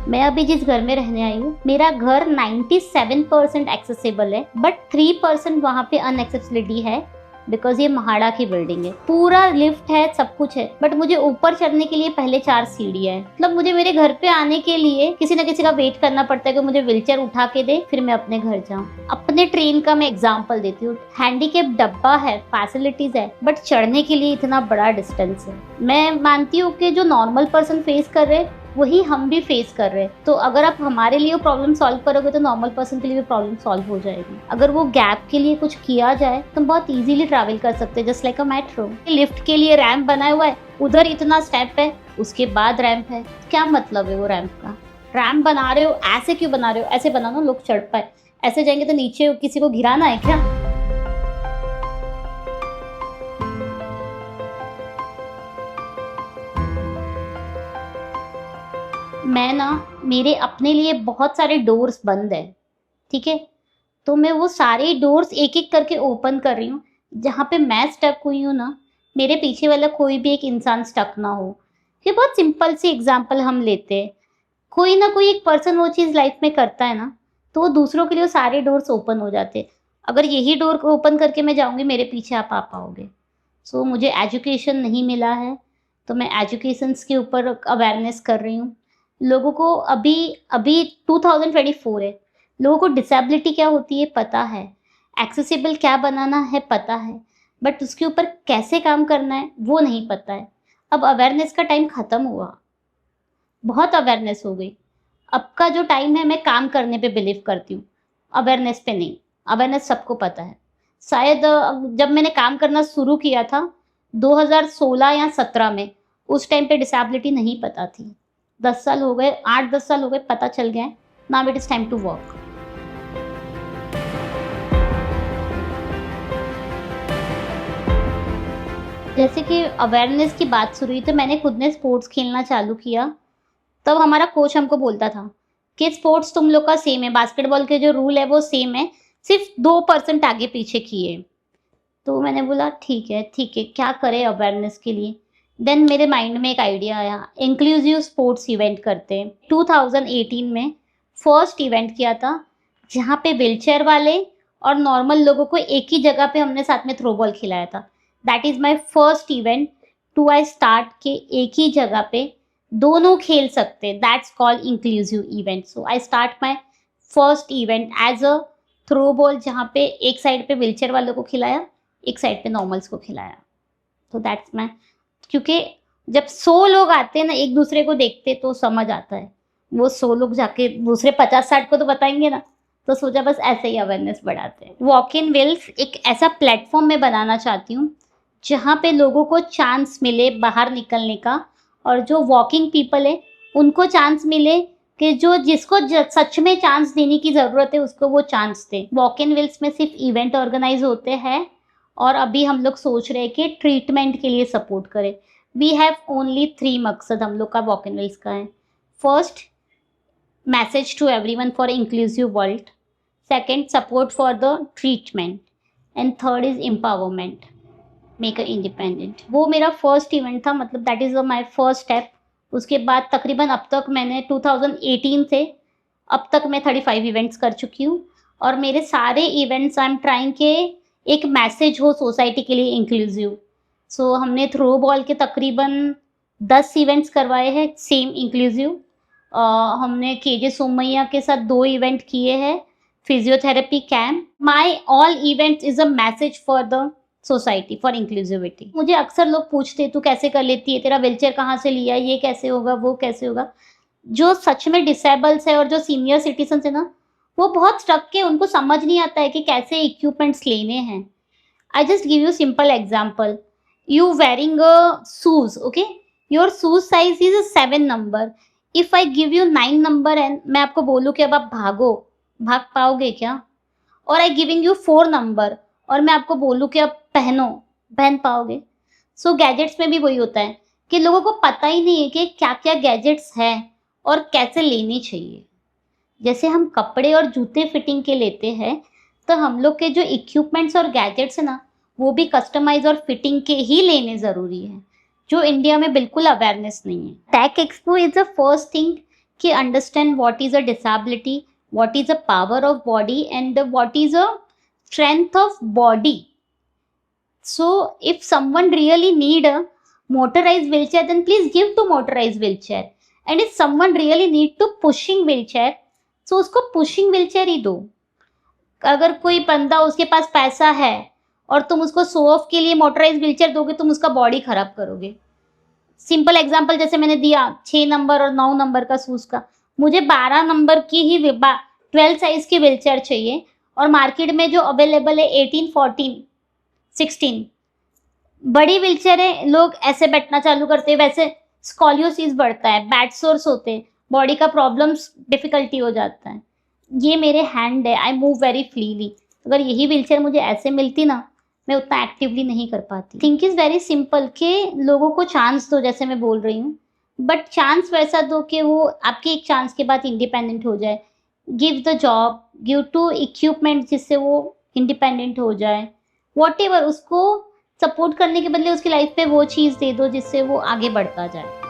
मैं अभी जिस घर में रहने आई हूँ, मेरा घर 97% एक्सेसिबल है, बट 3% वहाँ पे अनएक्सेसिबिलिटी है, बिकॉज ये महाड़ा की बिल्डिंग है। पूरा लिफ्ट है, सब कुछ है, बट मुझे ऊपर चढ़ने के लिए पहले 4 सीढ़ियाँ है। मतलब मुझे मेरे घर पे आने के लिए किसी न किसी का वेट करना पड़ता है कि मुझे व्हीलचेयर उठा के दे, फिर मैं अपने घर जाऊँ। अपने ट्रेन का मैं एग्जाम्पल देती हूँ। हैंडीकैप डब्बा है, फैसिलिटीज है, बट चढ़ने के लिए इतना बड़ा डिस्टेंस है। मैं मानती हूँ कि जो नॉर्मल पर्सन फेस कर रहे हैं वही हम भी फेस कर रहे हैं। तो अगर आप हमारे लिए प्रॉब्लम सॉल्व करोगे तो नॉर्मल पर्सन के लिए भी प्रॉब्लम सॉल्व हो जाएगी। अगर वो गैप के लिए कुछ किया जाए तो बहुत इजीली ट्रैवल कर सकते हैं, जस्ट लाइक अ मेट्रो। लिफ्ट के लिए रैंप बनाया हुआ है, उधर इतना स्टेप है, उसके बाद रैंप है। क्या मतलब है वो रैंप का? रैंप बना रहे हो, ऐसे क्यों बना रहे हो? ऐसे बनाना लोग चढ़ पाए। ऐसे जाएंगे तो नीचे किसी को गिराना है क्या? मैं ना, मेरे अपने लिए बहुत सारे डोर्स बंद है, ठीक है, तो मैं वो सारे डोर्स एक एक करके ओपन कर रही हूँ। जहाँ पे मैं स्टक हुई हूँ ना, मेरे पीछे वाला कोई भी एक इंसान स्टक ना हो। ये बहुत सिंपल सी एग्जांपल हम लेते हैं। कोई ना कोई एक पर्सन वो चीज़ लाइफ में करता है ना, तो वो दूसरों के लिए वो सारे डोर्स ओपन हो जाते हैं। अगर यही डोर को ओपन करके मैं जाऊँगी, मेरे पीछे आप आ पाओगे। सो मुझे एजुकेशन नहीं मिला है, तो मैं एजुकेशंस के ऊपर अवेयरनेस कर रही हूँ। लोगों को अभी अभी 2024 है, लोगों को डिसेबिलिटी क्या होती है पता है, एक्सेसिबल क्या बनाना है पता है, बट उसके ऊपर कैसे काम करना है वो नहीं पता है। अब अवेयरनेस का टाइम ख़त्म हुआ, बहुत अवेयरनेस हो गई। अब का जो टाइम है, मैं काम करने पे बिलीव करती हूँ, अवेयरनेस पे नहीं। अवेयरनेस सबको पता है। शायद जब मैंने काम करना शुरू किया था 2016 या 17 में, उस टाइम पे डिसेबिलिटी नहीं पता थी। 10 साल हो गए, 8-10 साल हो गए, पता चल गया है। Now it is time to work. जैसे कि अवेयरनेस की बात शुरू हुई, तो मैंने खुद ने स्पोर्ट्स खेलना चालू किया। तब हमारा कोच हमको बोलता था कि स्पोर्ट्स तुम लोग का सेम है, बास्केटबॉल के जो रूल है वो सेम है, सिर्फ 2% आगे पीछे किए। तो मैंने बोला ठीक है, क्या करें अवेयरनेस के लिए। देन मेरे माइंड में एक आइडिया आया, इंक्लूसिव स्पोर्ट्स इवेंट करते हैं। 2018 में फर्स्ट इवेंट किया था, जहाँ पे व्हीलचेयर वाले और नॉर्मल लोगों को एक ही जगह पे हमने साथ में थ्रो बॉल खिलाया था। That is my first event to I start के एक ही जगह पे दोनों खेल सकते, that's called inclusive event. So I start my first event as a throw ball, जहाँ पे एक साइड पे व्हीलचेयर वालों को खिलाया, एक साइड पे नॉर्मल्स को खिलाया। तो दैट्स माई, क्योंकि जब 100 लोग आते हैं ना एक दूसरे को देखते तो समझ आता है, वो 100 लोग जाके दूसरे 50-60 को तो बताएंगे ना। तो सोचा बस ऐसे ही अवेयरनेस बढ़ाते हैं। वॉक इन वेल्स एक ऐसा प्लेटफॉर्म में बनाना चाहती हूँ जहाँ पे लोगों को चांस मिले बाहर निकलने का, और जो वॉकिंग पीपल है उनको चांस मिले कि जो जिसको सच में चांस देने की ज़रूरत है उसको वो चांस दे। वॉक इन वेल्स में सिर्फ इवेंट ऑर्गेनाइज होते हैं, और अभी हम लोग सोच रहे हैं कि ट्रीटमेंट के लिए सपोर्ट करें। वी हैव ओनली 3 मकसद हम लोग का वॉक इन वेल्स का है। First, message to everyone for inclusive world. Second, support for the treatment. And third is empowerment, make a independent. वो मेरा फर्स्ट इवेंट था, मतलब that is my first step. उसके बाद तकरीबन अब तक मैंने 2018 से अब तक मैं 35 इवेंट्स कर चुकी हूँ, और मेरे सारे इवेंट्स आई एम ट्राइंग के एक मैसेज हो सोसाइटी के लिए इंक्लूसिव। सो हमने थ्रो बॉल के तकरीबन 10 इवेंट्स करवाए हैं सेम इंक्लूसिव। हमने केजे सोमैया के साथ 2 इवेंट किए हैं, physiotherapy camp. My all events is a message for the society for inclusivity. मुझे अक्सर लोग पूछते तू कैसे कर लेती है, तेरा व्हीलचेयर कहाँ से लिया, ये कैसे होगा, वो कैसे होगा। जो सच में डिसेबल्स है और जो सीनियर सिटीजन है ना, वो बहुत स्ट्रक के, उनको समझ नहीं आता है कि कैसे इक्विपमेंट्स लेने हैं। I just give you simple example, you wearing shoes, okay, your shoes size is 7 number. If I give you 9 number and मैं आपको बोलूँ कि अब आप भागो, भाग पाओगे क्या? और आई गिविंग यू 4 नंबर और मैं आपको बोलूँ कि अब पहनो, पहन पाओगे? सो गैजेट्स में भी वही होता है कि लोगों को पता ही नहीं है कि क्या क्या गैजेट्स हैं और कैसे लेनी चाहिए। जैसे हम कपड़े और जूते फिटिंग के लेते हैं, तो हम लोग के जो इक्विपमेंट्स और गैजेट्स है ना, वो भी कस्टमाइज और फिटिंग के ही लेने ज़रूरी है, जो इंडिया में बिल्कुल अवेयरनेस नहीं है। Tech expo is the first thing कि understand what is a disability, what is a power of body and what is a strength of body. So if someone really need a motorized wheelchair, then please give to motorized wheelchair. And if someone really need to pushing wheelchair, so उसको pushing wheelchair ही दो. अगर कोई बंदा उसके पास पैसा है और तुम उसको शो ऑफ के लिए मोटराइज व्हीलचेयर दोगे, तुम उसका बॉडी खराब करोगे. सिंपल एग्जांपल जैसे मैंने दिया 6 नंबर और 9 नंबर का शूज का, मुझे 12 नंबर की ही 12 साइज की व्हीलचेयर चाहिए और मार्केट में जो अवेलेबल है 18, 14, 16 बड़ी व्हीलचेयर है. लोग ऐसे बैठना चालू करते हैं, वैसे स्कॉलियोसिस बढ़ता है, बैड सोर्स होते हैं, बॉडी का प्रॉब्लम्स डिफिकल्टी हो जाता है. ये मेरे हैंड है, आई मूव वेरी फ्रीली. अगर यही व्हीलचेयर मुझे ऐसे मिलती ना, मैं उतना एक्टिवली नहीं कर पाती. थिंक इज वेरी सिंपल कि लोगों को चांस दो, जैसे मैं बोल रही हूँ, बट चांस वैसा दो कि वो आपके एक चांस के बाद इंडिपेंडेंट हो जाए. Give the job, give to equipment जिससे वो इंडिपेंडेंट हो जाए. वॉट एवर, उसको सपोर्ट करने के बदले उसकी लाइफ पे वो चीज़ दे दो जिससे वो आगे बढ़ता जाए.